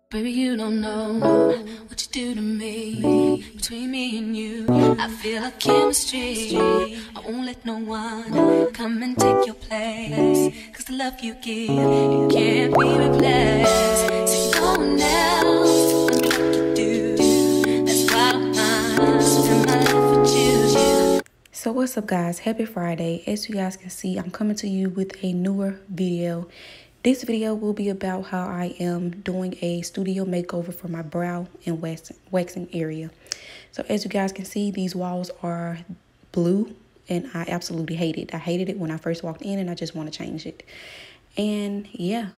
Baby, you don't know what you do to me. Between me and you, I feel a chemistry. I won't let no one come and take your place. Cause the love you give, it can't be replaced. So no one else can do like you do. That's why I'm spend my life with you. So what's up, guys? Happy Friday. As you guys can see, I'm coming to you with a newer video. This video will be about how I am doing a studio makeover for my brow and waxing area. So as you guys can see, these walls are blue and I absolutely hate it. I hated it when I first walked in and I just want to change it. And yeah.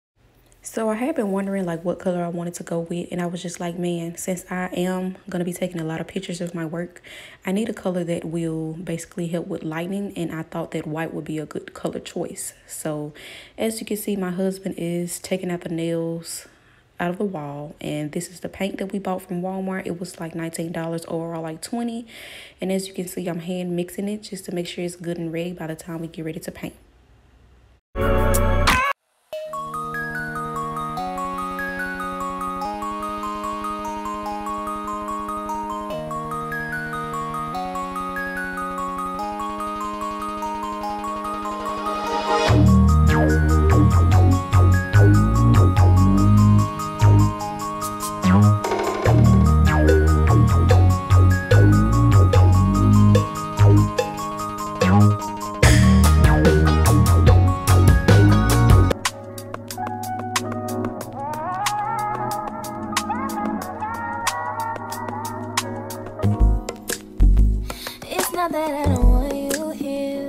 So I had been wondering like what color I wanted to go with, and I was just like, man, since I am going to be taking a lot of pictures of my work, I need a color that will basically help with lighting, and I thought that white would be a good color choice. So as you can see, my husband is taking out the nails out of the wall, and this is the paint that we bought from Walmart. It was like $19, overall like $20. And as you can see, I'm hand mixing it just to make sure it's good and ready by the time we get ready to paint. Not that I don't want you here.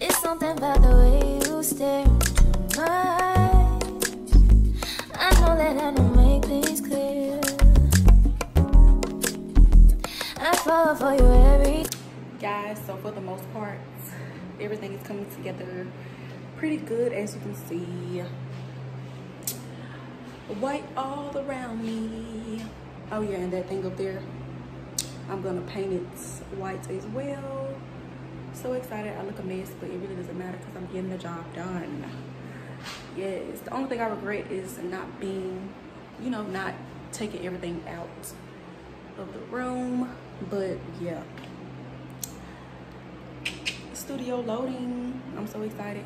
It's something about the way you stare into my eyes. I know that I don't make things clear. I fall for you every Guys, so for the most part, everything is coming together pretty good, as you can see. White all around me. Oh yeah, and that thing up there, I'm gonna paint it white as well. So excited. I look a mess, but it really doesn't matter because I'm getting the job done. Yes, the only thing I regret is not being, you know, not taking everything out of the room. But yeah, studio loading. I'm so excited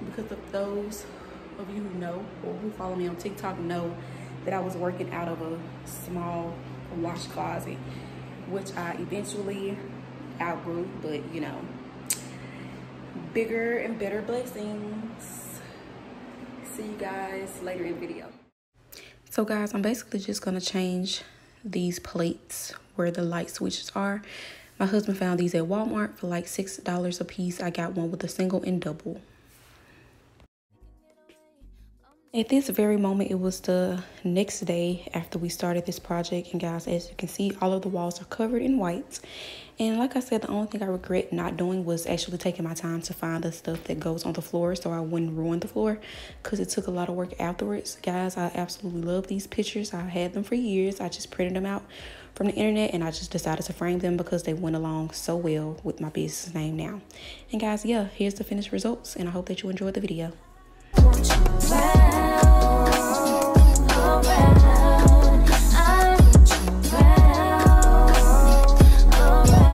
because of those of you who know or who follow me on TikTok know that I was working out of a small wash closet, which I eventually outgrew, but you know, bigger and better blessings. See you guys later in the video. So guys, I'm basically just gonna change these plates where the light switches are. My husband found these at Walmart for like $6 a piece. I got one with a single and double. At this very moment, it was the next day after we started this project, and guys, as you can see, all of the walls are covered in white. And like I said, the only thing I regret not doing was actually taking my time to find the stuff that goes on the floor so I wouldn't ruin the floor, because it took a lot of work afterwards. Guys, I absolutely love these pictures. I had them for years. I just printed them out from the internet and I just decided to frame them because they went along so well with my business name now. And guys, yeah, here's the finished results, and I hope that you enjoyed the video.